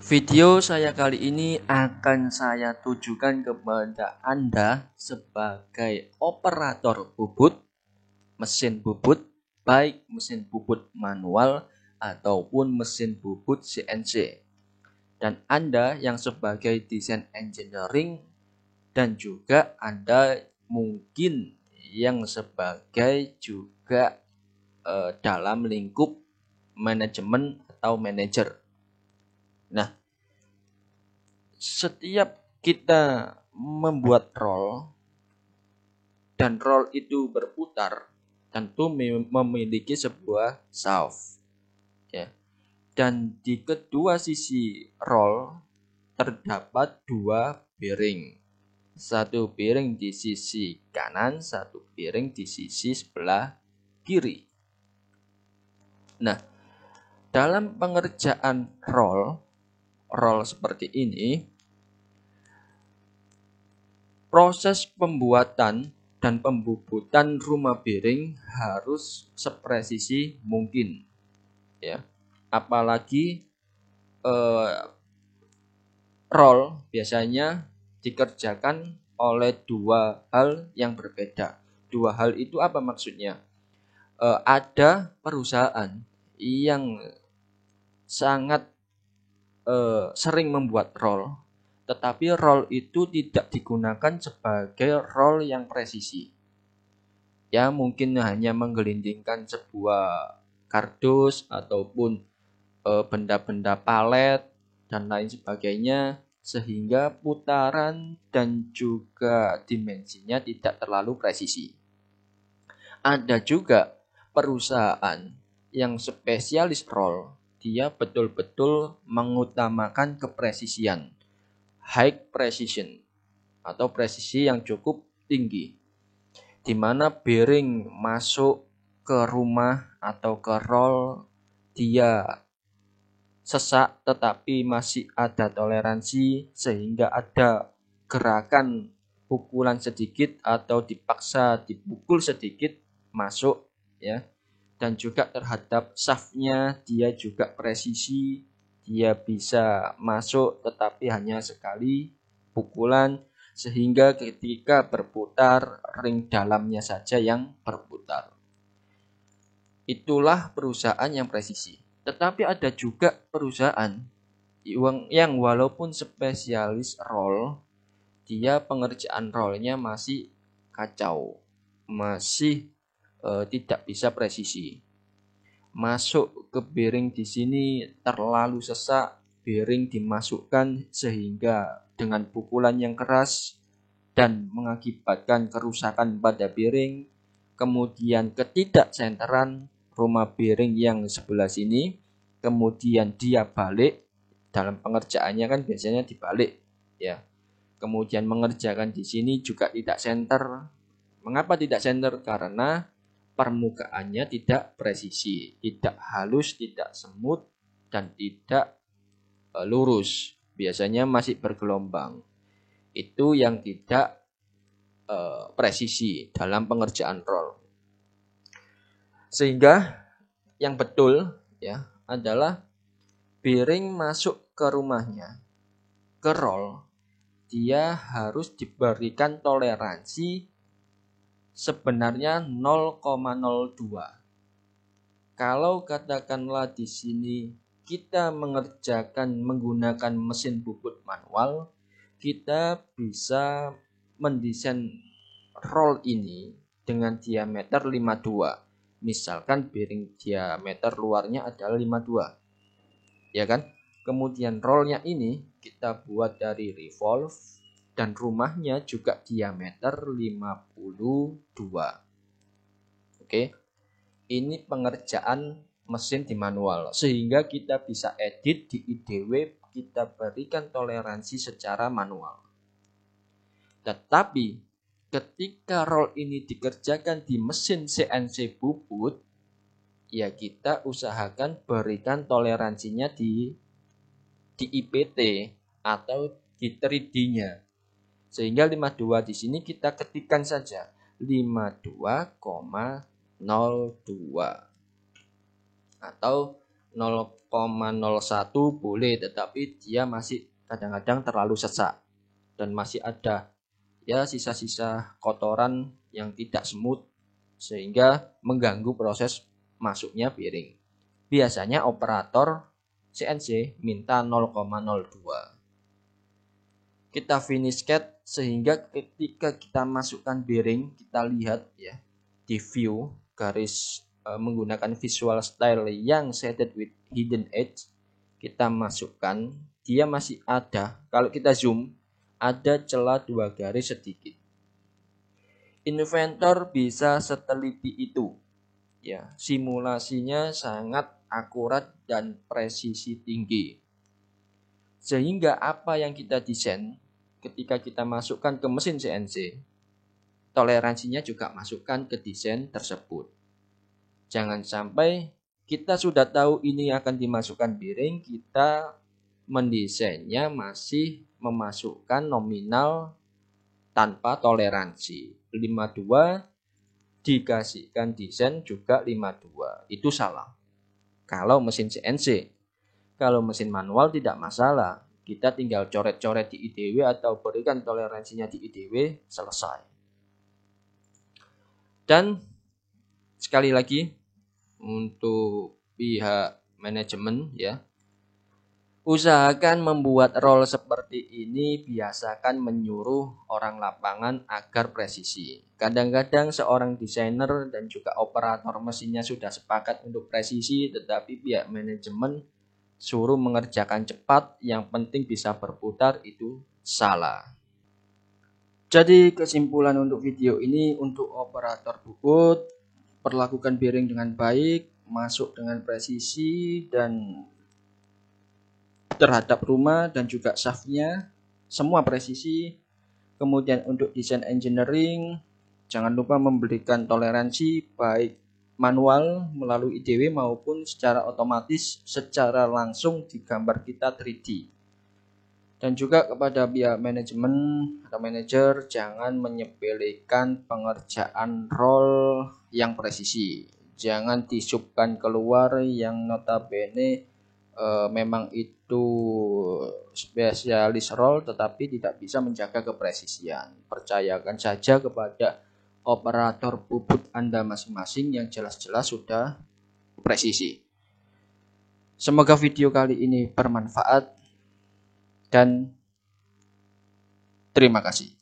Video saya kali ini akan saya tujukan kepada Anda sebagai operator bubut, mesin bubut, baik mesin bubut manual ataupun mesin bubut CNC. Dan Anda yang sebagai desain engineering dan juga Anda mungkin yang sebagai juga dalam lingkup manajemen atau manajer. Nah, setiap kita membuat roll dan roll itu berputar, tentu memiliki sebuah shaft, ya. Dan di kedua sisi roll terdapat dua bearing. Satu bearing di sisi kanan, satu bearing di sisi sebelah kiri. Nah, dalam pengerjaan roll seperti ini, proses pembuatan dan pembubutan rumah bearing harus sepresisi mungkin, ya. Apalagi roll biasanya dikerjakan oleh dua hal yang berbeda. Dua hal itu apa maksudnya? Ada perusahaan yang sangat sering membuat roll, tetapi roll itu tidak digunakan sebagai roll yang presisi. Ya, mungkin hanya menggelindingkan sebuah kardus ataupun benda-benda palet dan lain sebagainya, sehingga putaran dan juga dimensinya tidak terlalu presisi. Ada juga perusahaan yang spesialis roll, dia betul-betul mengutamakan kepresisian, high precision atau presisi yang cukup tinggi, di mana bearing masuk ke rumah atau ke roll dia sesak tetapi masih ada toleransi, sehingga ada gerakan pukulan sedikit atau dipaksa dipukul sedikit masuk, ya. Dan juga terhadap shaftnya dia juga presisi, dia bisa masuk tetapi hanya sekali pukulan, sehingga ketika berputar ring dalamnya saja yang berputar. Itulah perusahaan yang presisi. Tetapi ada juga perusahaan yang walaupun spesialis roll, dia pengerjaan rollnya masih kacau, masih tidak bisa presisi. Masuk ke bearing di sini terlalu sesak, bearing dimasukkan sehingga dengan pukulan yang keras dan mengakibatkan kerusakan pada bearing, kemudian ketidaksenteran rumah bearing yang sebelah sini, kemudian dia balik. Dalam pengerjaannya kan biasanya dibalik, ya. Kemudian mengerjakan di sini juga tidak center. Mengapa tidak center? Karena permukaannya tidak presisi, tidak halus, tidak semut, dan tidak lurus. Biasanya masih bergelombang. Itu yang tidak presisi dalam pengerjaan roll. Sehingga yang betul, ya, adalah bearing masuk ke rumahnya, ke roll, dia harus diberikan toleransi sebenarnya 0,02. Kalau katakanlah di sini kita mengerjakan menggunakan mesin bubut manual, kita bisa mendesain roll ini dengan diameter 52. Misalkan bearing diameter luarnya adalah 52. Ya kan? Kemudian rollnya ini kita buat dari revolve dan rumahnya juga diameter 52. Oke. Ini pengerjaan mesin di manual, sehingga kita bisa edit di IDW, kita berikan toleransi secara manual. Tetapi ketika roll ini dikerjakan di mesin CNC bubut, ya kita usahakan berikan toleransinya di IPT atau di 3D-nya. Sehingga 52 di sini kita ketikkan saja 52,02 atau 0,01 boleh, tetapi dia masih kadang-kadang terlalu sesak dan masih ada ya sisa-sisa kotoran yang tidak smooth sehingga mengganggu proses masuknya bearing. Biasanya operator CNC minta 0,02. Kita finish cut sehingga ketika kita masukkan bearing, kita lihat ya di view garis menggunakan visual style yang shaded with hidden edge, kita masukkan, dia masih ada, kalau kita zoom ada celah 2 garis sedikit. Inventor bisa seteliti itu ya, simulasinya sangat akurat dan presisi tinggi sehingga apa yang kita desain ketika kita masukkan ke mesin CNC, toleransinya juga masukkan ke desain tersebut. Jangan sampai kita sudah tahu ini akan dimasukkan bearing, kita mendesainnya masih memasukkan nominal tanpa toleransi. 52 dikasihkan desain juga 52. Itu salah. Kalau mesin CNC. Kalau mesin manual tidak masalah. Kita tinggal coret-coret di IDW atau berikan toleransinya di IDW, selesai. Dan sekali lagi untuk pihak manajemen ya, usahakan membuat roll seperti ini, biasakan menyuruh orang lapangan agar presisi. Kadang-kadang seorang desainer dan juga operator mesinnya sudah sepakat untuk presisi, tetapi pihak manajemen suruh mengerjakan cepat, yang penting bisa berputar, itu salah. Jadi kesimpulan untuk video ini, untuk operator bubut, perlakukan bearing dengan baik, masuk dengan presisi dan terhadap rumah dan juga shaftnya, semua presisi. Kemudian untuk desain engineering, jangan lupa memberikan toleransi baik manual melalui IDW maupun secara otomatis secara langsung di gambar kita 3D. Dan juga kepada pihak manajemen atau manajer, jangan menyepelekan pengerjaan roll yang presisi. Jangan disubkan keluar yang notabene memang itu spesialis roll tetapi tidak bisa menjaga kepresisian. Percayakan saja kepada operator bubut Anda masing-masing yang jelas-jelas sudah presisi. Semoga video kali ini bermanfaat dan terima kasih.